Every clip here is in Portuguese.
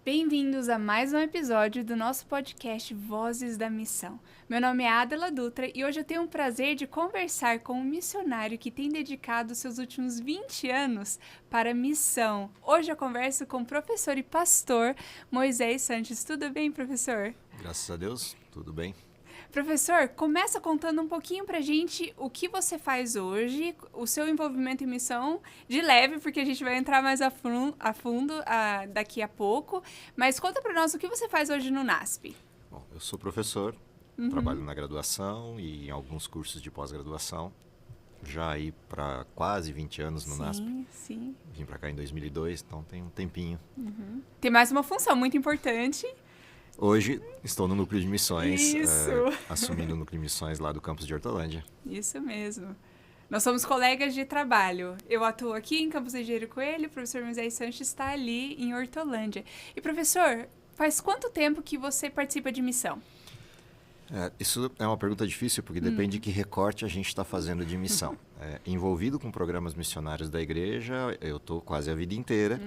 Bem-vindos a mais um episódio do nosso podcast Vozes da Missão. Meu nome é Adela Dutra e hoje eu tenho o prazer de conversar com um missionário que tem dedicado seus últimos 20 anos para a missão. Hoje eu converso com o professor e pastor Moisés Sanches. Tudo bem, professor? Graças a Deus, tudo bem. Professor, começa contando um pouquinho pra gente o que você faz hoje, o seu envolvimento em missão, de leve, porque a gente vai entrar mais a fundo daqui a pouco. Mas conta pra nós o que você faz hoje no NASP. Bom, eu sou professor, trabalho na graduação e em alguns cursos de pós-graduação. Já aí para quase 20 anos no NASP. Sim. Vim para cá em 2002, então tem um tempinho. Tem mais uma função muito importante. Hoje estou no núcleo de missões, Isso. assumindo o núcleo de missões lá do campus de Hortolândia. Isso mesmo. Nós somos colegas de trabalho. Eu atuo aqui em Campos Engenheiro Coelho, o professor Moisés Sanches está ali em Hortolândia. E professor, faz quanto tempo que você participa de missão? Isso é uma pergunta difícil, porque depende de que recorte a gente está fazendo de missão. Envolvido com programas missionários da igreja, eu estou quase a vida inteira,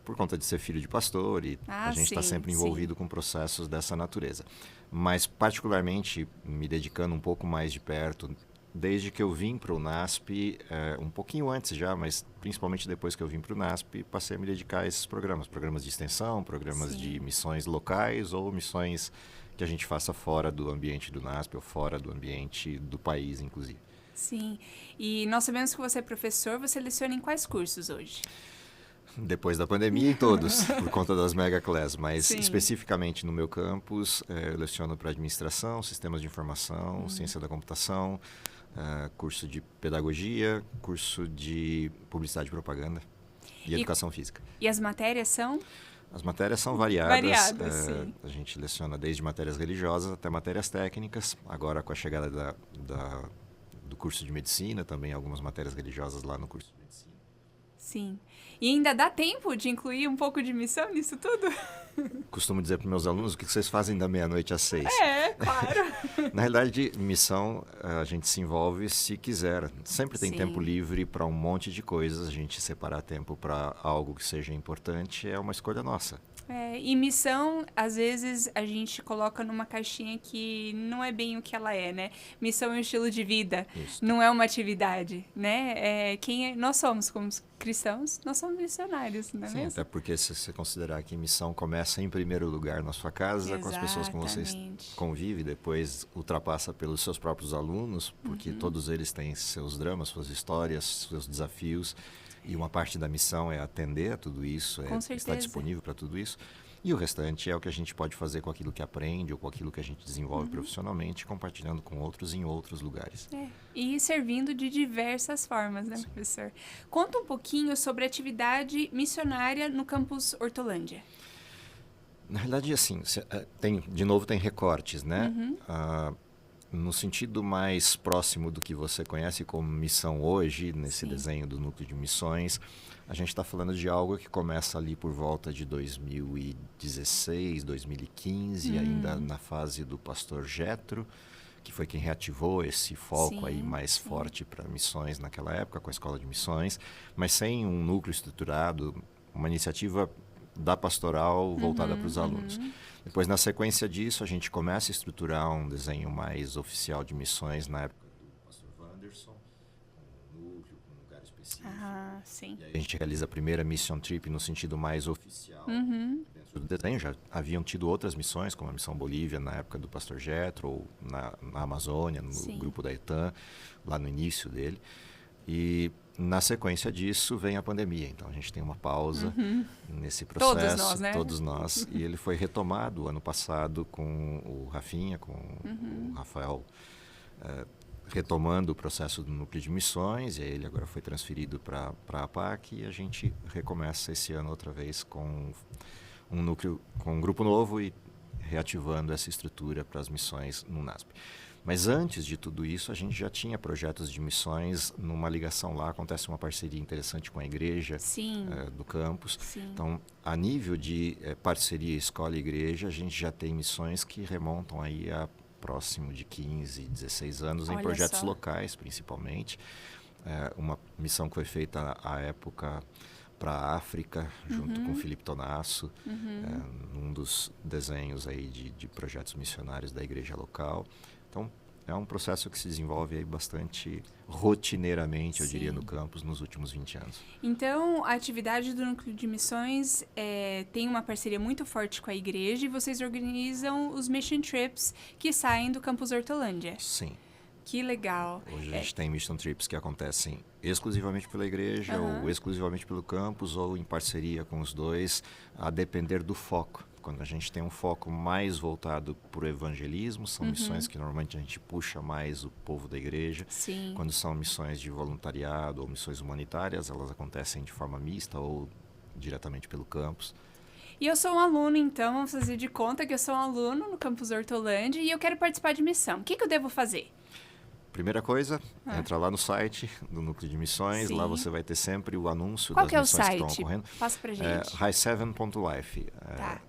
por conta de ser filho de pastor, e a gente está sempre envolvido com processos dessa natureza. Mas, particularmente, me dedicando um pouco mais de perto, desde que eu vim para o NASP, um pouquinho antes já, mas principalmente depois que eu vim para o NASP, passei a me dedicar a esses programas de extensão, programas de missões locais ou missões que a gente faça fora do ambiente do NASP ou fora do ambiente do país, inclusive. Sim. E nós sabemos que você é professor, você leciona em quais cursos hoje? Depois da pandemia, em todos, por conta das mega class, mas especificamente no meu campus, eu leciono para administração, sistemas de informação, ciência da computação, curso de pedagogia, curso de publicidade e propaganda e educação física. E as matérias são? As matérias são variadas, sim. A gente leciona desde matérias religiosas até matérias técnicas. Agora, com a chegada do curso de medicina, também algumas matérias religiosas lá no curso de medicina. Sim. E ainda dá tempo de incluir um pouco de missão nisso tudo? Costumo dizer para meus alunos, o que vocês fazem da meia-noite às 6? Claro. Na realidade, missão, a gente se envolve se quiser. Sempre tem tempo livre para um monte de coisas. A gente separar tempo para algo que seja importante é uma escolha nossa. E missão, às vezes, a gente coloca numa caixinha que não é bem o que ela é, né? Missão é um estilo de vida, não é uma atividade, né? Nós somos como cristãos, nós somos missionários, não é mesmo? Até porque se você considerar que missão começa em primeiro lugar na sua casa, com as pessoas com você convive, depois ultrapassa pelos seus próprios alunos, porque todos eles têm seus dramas, suas histórias, seus desafios. E uma parte da missão é atender a tudo isso, estar disponível para tudo isso. E o restante é o que a gente pode fazer com aquilo que aprende ou com aquilo que a gente desenvolve profissionalmente, compartilhando com outros em outros lugares. E servindo de diversas formas, né, professor? Conta um pouquinho sobre a atividade missionária no campus Hortolândia. Na realidade, assim, tem recortes, né? No sentido mais próximo do que você conhece como missão hoje, nesse desenho do núcleo de missões, a gente está falando de algo que começa ali por volta de 2016, 2015, ainda na fase do pastor Jetro, que foi quem reativou esse foco aí mais forte para missões naquela época, com a escola de missões, mas sem um núcleo estruturado, uma iniciativa da pastoral voltada para os alunos. Depois, na sequência disso, a gente começa a estruturar um desenho mais oficial de missões na época do pastor Wanderson, com um núcleo, com um lugar específico. E aí a gente realiza a primeira mission trip no sentido mais oficial. Dentro do desenho já haviam tido outras missões, como a missão Bolívia na época do pastor Jetro, ou na Amazônia, no grupo da ETAM, lá no início dele. E na sequência disso vem a pandemia, então a gente tem uma pausa nesse processo, todos nós, né? Todos nós, e ele foi retomado ano passado com o Rafinha, com o Rafael, retomando o processo do núcleo de missões, e aí ele agora foi transferido para a APAC, e a gente recomeça esse ano outra vez com um núcleo, com um grupo novo e reativando essa estrutura para as missões no NASP. Mas antes de tudo isso, a gente já tinha projetos de missões numa ligação lá, acontece uma parceria interessante com a igreja do campus. Então, a nível de parceria escola e igreja, a gente já tem missões que remontam aí a próximo de 15, 16 anos, em projetos locais, principalmente. Uma missão que foi feita à época para a África, junto com o Felipe Tonasso, num dos desenhos aí de projetos missionários da igreja local. Então, é um processo que se desenvolve aí bastante rotineiramente, eu diria, no campus, nos últimos 20 anos. Então, a atividade do Núcleo de Missões tem uma parceria muito forte com a igreja e vocês organizam os Mission Trips que saem do campus Hortolândia. Sim. Que legal. Hoje a gente tem Mission Trips que acontecem exclusivamente pela igreja, ou exclusivamente pelo campus, ou em parceria com os dois, a depender do foco. Quando a gente tem um foco mais voltado para o evangelismo, são missões que normalmente a gente puxa mais o povo da igreja. Sim. Quando são missões de voluntariado ou missões humanitárias, elas acontecem de forma mista ou diretamente pelo campus. E eu sou um aluno, então, vamos fazer de conta que eu sou um aluno no campus Hortolândia e eu quero participar de missão. O que eu devo fazer? Primeira coisa, entra lá no site do Núcleo de Missões. Sim. Lá você vai ter sempre o anúncio Qual das que é o missões que site? estão ocorrendo. Passa pra gente. High7.life. Tá.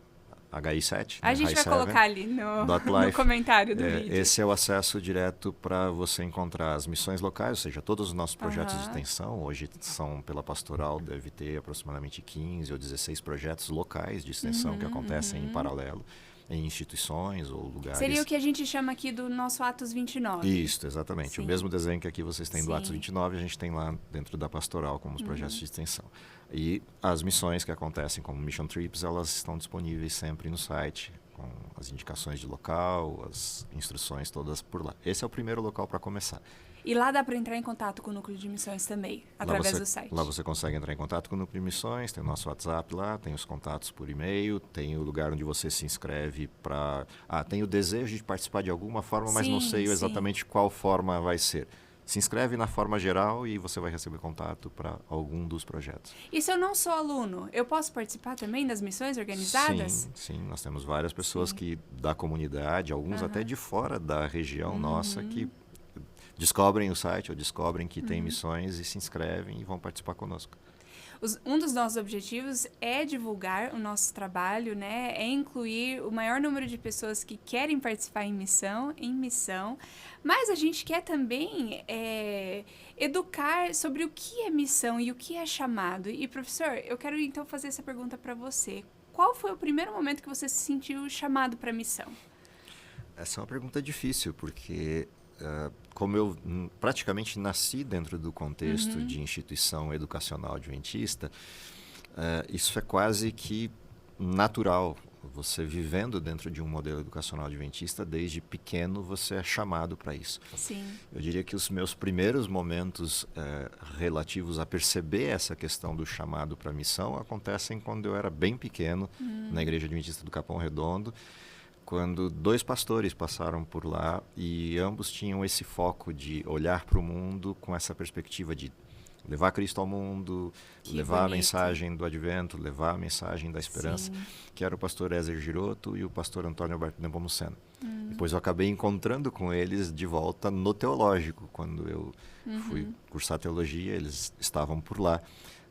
HI7. A gente vai colocar ali no comentário do vídeo. Esse é o acesso direto para você encontrar as missões locais, ou seja, todos os nossos projetos de extensão. Hoje são pela pastoral, deve ter aproximadamente 15 ou 16 projetos locais de extensão que acontecem em paralelo em instituições ou lugares. Seria o que a gente chama aqui do nosso Atos 29. Isso, exatamente. Sim. O mesmo desenho que aqui vocês têm do Sim. Atos 29, a gente tem lá dentro da pastoral como os projetos de extensão. E as missões que acontecem como Mission Trips, elas estão disponíveis sempre no site, com as indicações de local, as instruções todas por lá. Esse é o primeiro local para começar. E lá dá para entrar em contato com o Núcleo de Missões também, através do site. Lá você consegue entrar em contato com o Núcleo de Missões, tem o nosso WhatsApp lá, tem os contatos por e-mail, tem o lugar onde você se inscreve para... tem o desejo de participar de alguma forma, mas não sei exatamente qual forma vai ser. Se inscreve na forma geral e você vai receber contato para algum dos projetos. E se eu não sou aluno, eu posso participar também das missões organizadas? Sim, nós temos várias pessoas que da comunidade, alguns até de fora da região nossa, que descobrem o site ou descobrem que tem missões e se inscrevem e vão participar conosco. Um dos nossos objetivos é divulgar o nosso trabalho, né? É incluir o maior número de pessoas que querem participar em missão. Mas a gente quer também educar sobre o que é missão e o que é chamado. E, professor, eu quero então fazer essa pergunta para você. Qual foi o primeiro momento que você se sentiu chamado para a missão? Essa é uma pergunta difícil, porque... como eu praticamente nasci dentro do contexto de instituição educacional adventista, isso é quase que natural. Você vivendo dentro de um modelo educacional adventista, desde pequeno você é chamado para isso. Sim. Eu diria que os meus primeiros momentos relativos a perceber essa questão do chamado para a missão acontecem quando eu era bem pequeno, na Igreja Adventista do Capão Redondo, quando dois pastores passaram por lá e ambos tinham esse foco de olhar para o mundo com essa perspectiva de levar Cristo ao mundo, levar a mensagem do Advento, levar a mensagem da esperança, que era o pastor Ézer Giroto e o pastor Antônio Alberto Nepomuceno. Depois eu acabei encontrando com eles de volta no teológico, quando eu fui cursar teologia, eles estavam por lá.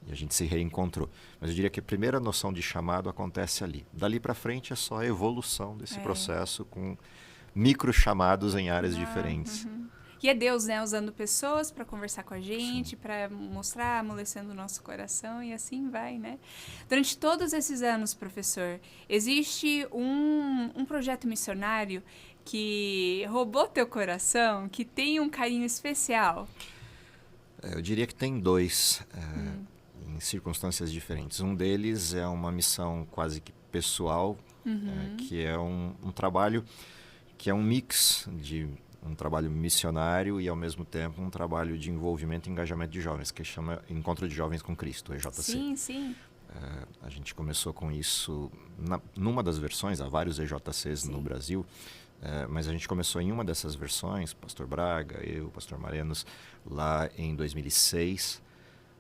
E a gente se reencontrou. Mas eu diria que a primeira noção de chamado acontece ali. Dali para frente é só a evolução desse processo com micro chamados em áreas diferentes. E é Deus, né, usando pessoas para conversar com a gente, para mostrar, amolecendo o nosso coração e assim vai, né? Durante todos esses anos, professor, existe um projeto missionário que roubou teu coração, que tem um carinho especial? Eu diria que tem dois. Em circunstâncias diferentes. Um deles é uma missão quase que pessoal, que é um trabalho que é um mix de um trabalho missionário e, ao mesmo tempo, um trabalho de envolvimento e engajamento de jovens, que chama Encontro de Jovens com Cristo, EJC. Sim. A gente começou com isso numa das versões, há vários EJCs no Brasil, mas a gente começou em uma dessas versões, Pastor Braga, eu, Pastor Marenos, lá em 2006.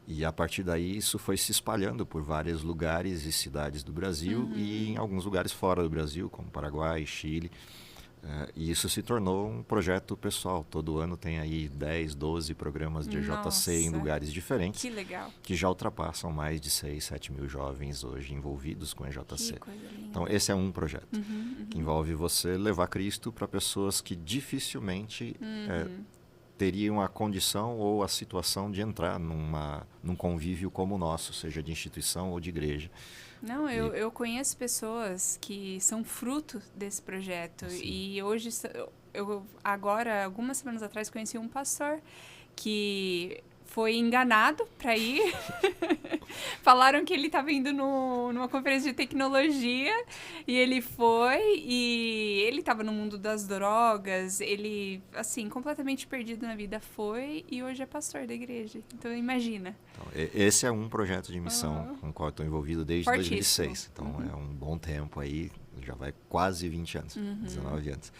E a partir daí isso foi se espalhando por vários lugares e cidades do Brasil e em alguns lugares fora do Brasil, como Paraguai, Chile. E isso se tornou um projeto pessoal. Todo ano tem aí 10, 12 programas de EJC em lugares diferentes. Que legal. Que já ultrapassam mais de 6, 7 mil jovens hoje envolvidos com EJC. Que coisa linda. Então esse é um projeto que envolve você levar Cristo para pessoas que dificilmente teriam a condição ou a situação de entrar num convívio como o nosso, seja de instituição ou de igreja. Não, eu conheço pessoas que são fruto desse projeto. Sim. E hoje, agora, algumas semanas atrás, conheci um pastor que foi enganado para ir. Falaram que ele estava indo numa conferência de tecnologia e ele foi e ele estava no mundo das drogas, ele, assim, completamente perdido na vida foi e hoje é pastor da igreja. Então, imagina. Então, esse é um projeto de missão com o qual eu estou envolvido desde Fortíssimo. 2006. Então, é um bom tempo aí, já vai quase 20 anos, 19 anos.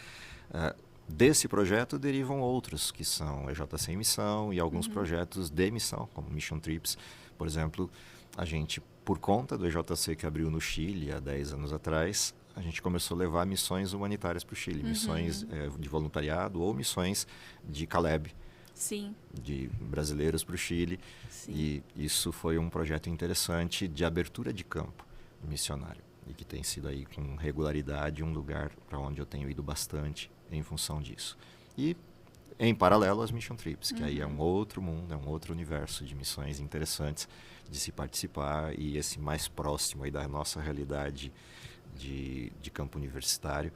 Desse projeto derivam outros, que são EJC em Missão e alguns projetos de missão, como Mission Trips. Por exemplo, a gente, por conta do EJC que abriu no Chile há 10 anos atrás, a gente começou a levar missões humanitárias para o Chile, missões de voluntariado ou missões de Caleb, Sim. de brasileiros para o Chile. Sim. E isso foi um projeto interessante de abertura de campo missionário e que tem sido aí com regularidade um lugar para onde eu tenho ido bastante em função disso. E, em paralelo, as Mission Trips, que aí é um outro mundo, é um outro universo de missões interessantes de se participar e esse mais próximo aí da nossa realidade de campo universitário,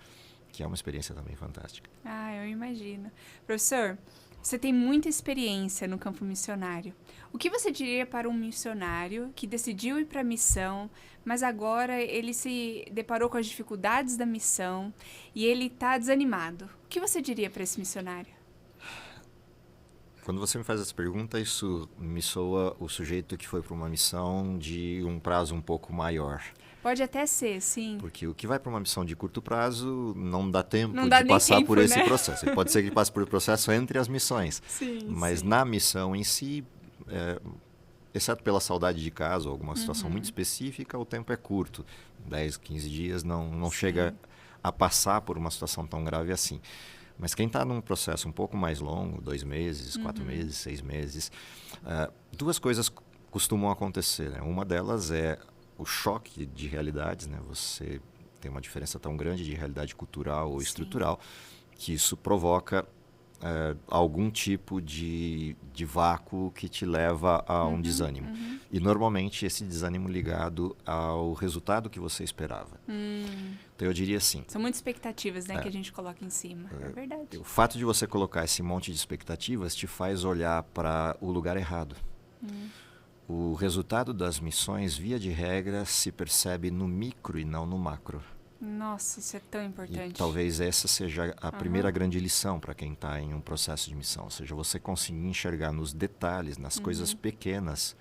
que é uma experiência também fantástica. Ah, eu imagino. Professor, você tem muita experiência no campo missionário. O que você diria para um missionário que decidiu ir para a missão, mas agora ele se deparou com as dificuldades da missão e ele está desanimado? O que você diria para esse missionário? Quando você me faz essa pergunta, isso me soa o sujeito que foi para uma missão de um prazo um pouco maior. Pode até ser, sim. Porque o que vai para uma missão de curto prazo não dá tempo Não dá de nem passar tempo, por esse né? processo. Pode ser que passe por processo entre as missões. Sim, mas sim. na missão em si, exceto pela saudade de casa ou alguma situação muito específica, o tempo é curto. 10, 15 dias não chega a passar por uma situação tão grave assim. Mas quem está num processo um pouco mais longo, 2 meses, 4 meses, 6 meses, duas coisas costumam acontecer, né? Uma delas é o choque de realidades, né? Você tem uma diferença tão grande de realidade cultural ou estrutural que isso provoca algum tipo de vácuo que te leva a um desânimo. E normalmente esse desânimo ligado ao resultado que você esperava. Então eu diria assim... São muitas expectativas, né, que a gente coloca em cima. É verdade. O fato de você colocar esse monte de expectativas te faz olhar para o lugar errado. O resultado das missões, via de regra, se percebe no micro e não no macro. Nossa, isso é tão importante. E talvez essa seja a primeira grande lição para quem está em um processo de missão. Ou seja, você conseguir enxergar nos detalhes, nas coisas pequenas,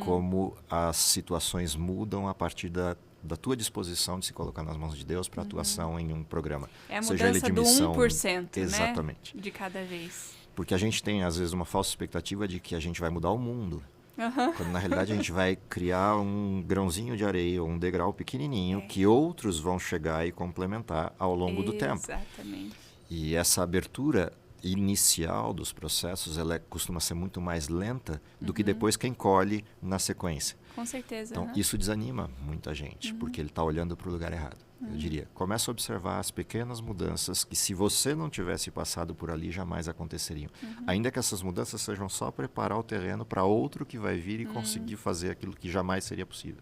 como as situações mudam a partir da tua disposição de se colocar nas mãos de Deus para atuação em um programa. É a seja ele mudança de do missão, 1%, exatamente. Né? De cada vez. Porque a gente tem, às vezes, uma falsa expectativa de que a gente vai mudar o mundo. Quando, na realidade, a gente vai criar um grãozinho de areia, um degrau pequenininho, que outros vão chegar e complementar ao longo do tempo. Exatamente. E essa abertura inicial dos processos, ela costuma ser muito mais lenta do que depois quem colhe na sequência. Com certeza. Então, isso desanima muita gente, porque ele está olhando para o lugar errado. Eu diria, começa a observar as pequenas mudanças que, se você não tivesse passado por ali, jamais aconteceriam. Ainda que essas mudanças sejam só preparar o terreno para outro que vai vir e conseguir fazer aquilo que jamais seria possível.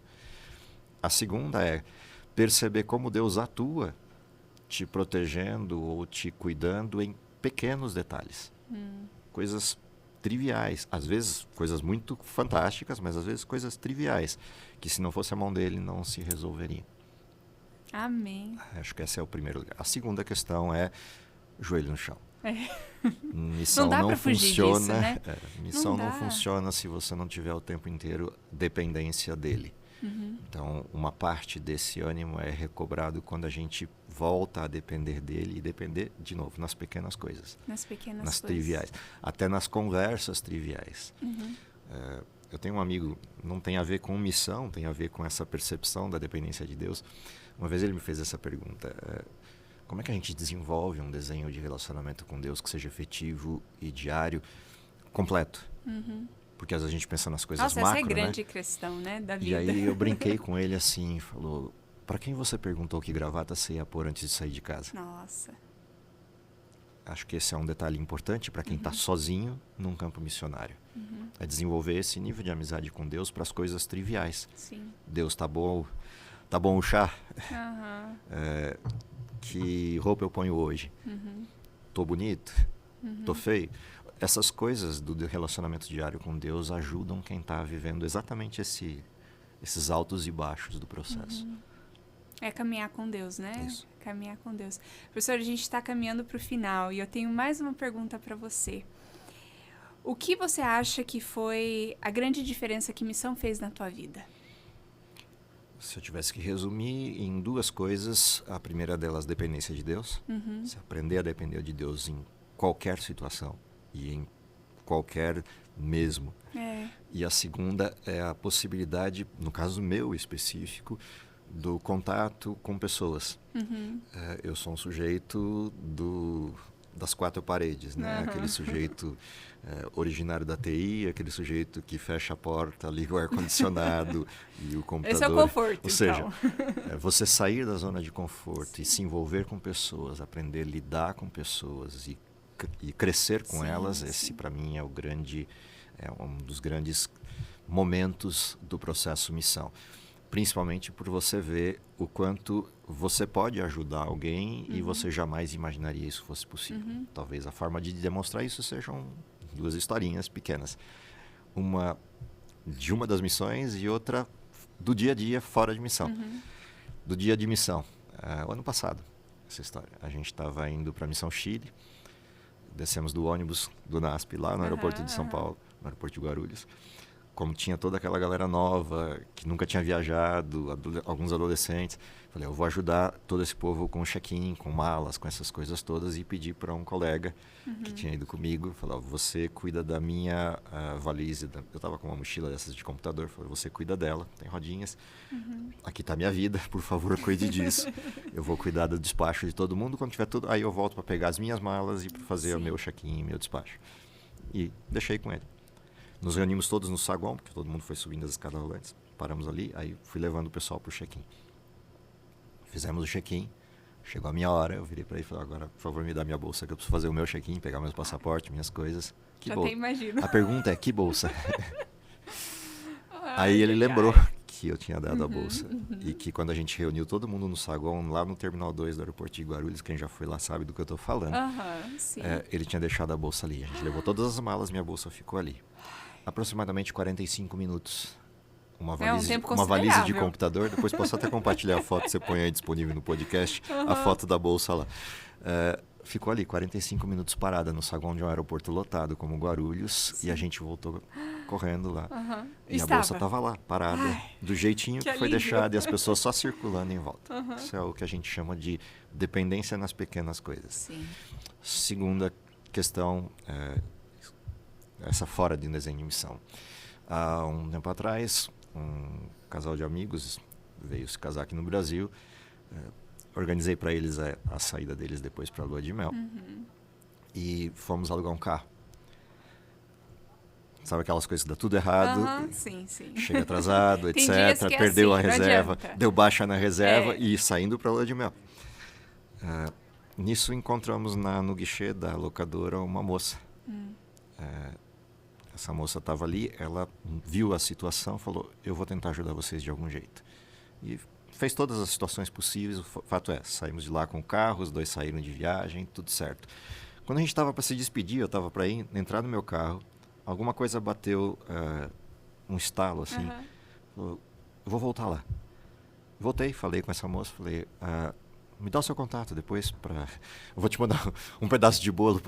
A segunda é perceber como Deus atua, te protegendo ou te cuidando em pequenos detalhes. Coisas triviais, às vezes coisas muito fantásticas, mas às vezes coisas triviais, que se não fosse a mão dele não se resolveriam. Amém. Acho que esse é o primeiro lugar. A segunda questão é joelho no chão. Não Missão dá não pra fugir funciona. disso, né? Missão Não não dá. funciona se você não tiver o tempo inteiro dependência dele. Então, uma parte desse ânimo é recobrado quando a gente volta a depender dele e depender, de novo, nas pequenas coisas. Nas pequenas Nas coisas. triviais. Até nas conversas triviais. Eu tenho um amigo, não tem a ver com missão, tem a ver com essa percepção da dependência de Deus. Uma vez ele me fez essa pergunta: como é que a gente desenvolve um desenho de relacionamento com Deus que seja efetivo e diário, completo? Porque às vezes a gente pensa nas coisas Nossa, macro, essa é a né? grande questão, né, da vida. E aí eu brinquei com ele assim, falou: para quem você perguntou que gravata você ia pôr antes de sair de casa? Nossa. acho que esse é um detalhe importante para quem está sozinho num campo missionário. É desenvolver esse nível de amizade com Deus para as coisas triviais. Sim. Deus, tá bom o chá? Aham. Que roupa eu ponho hoje? Tô bonito? Tô feio? Essas coisas do relacionamento diário com Deus ajudam quem está vivendo exatamente esses altos e baixos do processo. É caminhar com Deus, né? Isso. Caminhar com Deus. Professor, a gente está caminhando para o final e eu tenho mais uma pergunta para você. O que você acha que foi a grande diferença que missão fez na tua vida? Se eu tivesse que resumir em 2 coisas, a primeira delas, dependência de Deus. Se aprender a depender de Deus em qualquer situação e em qualquer mesmo. E a segunda é a possibilidade, no caso meu específico, do contato com pessoas. Eu sou um sujeito das 4 paredes, né? Aquele sujeito originário da TI, aquele sujeito que fecha a porta, liga o ar-condicionado e o computador. Esse é o conforto, Ou seja, então. você sair da zona de conforto e se envolver com pessoas, aprender a lidar com pessoas e crescer com elas, esse para mim é um dos grandes momentos do processo missão. Principalmente por você ver o quanto você pode ajudar alguém e você jamais imaginaria isso fosse possível. Talvez a forma de demonstrar isso sejam 2 historinhas pequenas. Uma de uma das missões e outra do dia a dia fora de missão. Do dia de missão. O ano passado, essa história. A gente estava indo para a Missão Chile, descemos do ônibus do NASP lá no aeroporto de São Paulo, no aeroporto de Guarulhos. Como tinha toda aquela galera nova, que nunca tinha viajado, alguns adolescentes, falei, eu vou ajudar todo esse povo com check-in, com malas, com essas coisas todas, e pedi para um colega que tinha ido comigo, falou, você cuida da minha valise, eu estava com uma mochila dessas de computador, falei, você cuida dela, tem rodinhas, aqui está minha vida, por favor, cuide disso, eu vou cuidar do despacho de todo mundo, quando tiver tudo, aí eu volto para pegar as minhas malas e para fazer o meu check-in, meu despacho. E deixei com ele. Nos reunimos todos no saguão, porque todo mundo foi subindo as escadas rolantes. Paramos ali, aí fui levando o pessoal para o check-in. Fizemos o check-in, chegou a minha hora, eu virei para ele e falei, agora, por favor, me dá minha bolsa, que eu preciso fazer o meu check-in, pegar meus passaportes, minhas coisas. Já até imagino. A pergunta é, que bolsa? Aí ele lembrou que eu tinha dado a bolsa. E que quando a gente reuniu todo mundo no saguão, lá no Terminal 2 do aeroporto de Guarulhos, quem já foi lá sabe do que eu estou falando, ele tinha deixado a bolsa ali. A gente levou todas as malas, minha bolsa ficou ali. Aproximadamente 45 minutos. Uma valise de computador. Depois posso até compartilhar a foto, você põe aí disponível no podcast, a foto da bolsa lá. Ficou ali 45 minutos parada no saguão de um aeroporto lotado como Guarulhos. E a gente voltou correndo lá. E a bolsa estava lá, parada, do jeitinho que foi deixada, e as pessoas só circulando em volta. Isso é o que a gente chama de dependência nas pequenas coisas. Segunda questão, essa fora de um desenho de missão. Há um tempo atrás, um casal de amigos veio se casar aqui no Brasil. Organizei para eles a saída deles depois para a lua de mel. E fomos alugar um carro. Sabe aquelas coisas que dá tudo errado? Sim. Chega atrasado, etc. Perdeu a reserva, deu baixa na reserva e saindo para a lua de mel. Nisso encontramos no guichê da locadora uma moça. Essa moça estava ali, ela viu a situação, falou, eu vou tentar ajudar vocês de algum jeito. E fez todas as situações possíveis, o fato é, saímos de lá com o carro, os 2 saíram de viagem, tudo certo. Quando a gente estava para se despedir, eu estava para entrar no meu carro, alguma coisa bateu, um estalo assim, falou, eu vou voltar lá. Voltei, falei com essa moça, falei, me dá o seu contato depois, eu vou te mandar um pedaço de bolo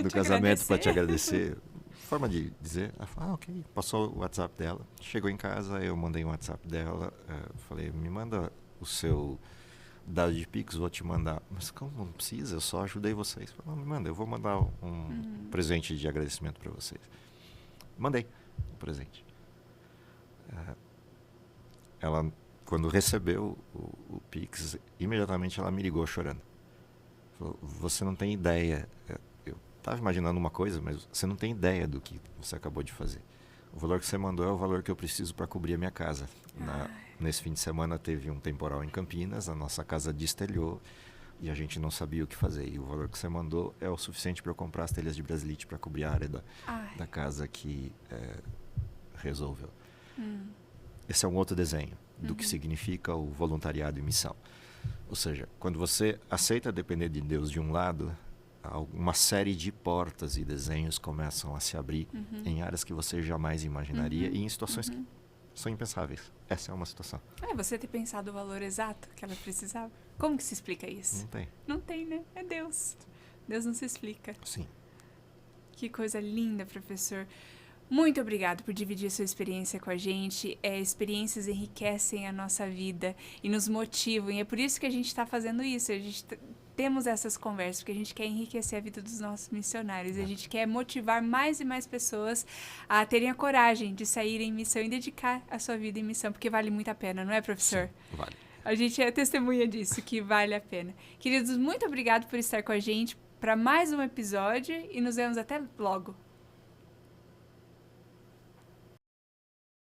do casamento para te agradecer. Forma de dizer, ela falou, ok, passou o WhatsApp dela, chegou em casa, eu mandei um WhatsApp dela, falei, me manda o seu dado de Pix, vou te mandar. Mas como não precisa, eu só ajudei vocês. Falei, não, me manda, eu vou mandar um presente de agradecimento para vocês. Mandei o presente. Ela, quando recebeu o Pix, imediatamente ela me ligou chorando. Falou, você não tem ideia, estava imaginando uma coisa, mas você não tem ideia do que você acabou de fazer. O valor que você mandou é o valor que eu preciso para cobrir a minha casa. Nesse fim de semana teve um temporal em Campinas, a nossa casa destelhou, e a gente não sabia o que fazer. E o valor que você mandou é o suficiente para eu comprar as telhas de brasilite para cobrir a área da casa que resolveu. Esse é um outro desenho do que significa o voluntariado e missão. Ou seja, quando você aceita depender de Deus de um lado, uma série de portas e desenhos começam a se abrir em áreas que você jamais imaginaria e em situações que são impensáveis. Essa é uma situação. Você ter pensado o valor exato que ela precisava? Como que se explica isso? Não tem. Não tem, né? É Deus. Deus não se explica. Sim. Que coisa linda, professor. Muito obrigado por dividir sua experiência com a gente. Experiências enriquecem a nossa vida e nos motivam. E é por isso que a gente está fazendo isso. A gente temos essas conversas, porque a gente quer enriquecer a vida dos nossos missionários. A gente quer motivar mais e mais pessoas a terem a coragem de sair em missão e dedicar a sua vida em missão, porque vale muito a pena, não é, professor? Sim, vale. A gente é testemunha disso, que vale a pena. Queridos, muito obrigado por estar com a gente para mais um episódio e nos vemos até logo.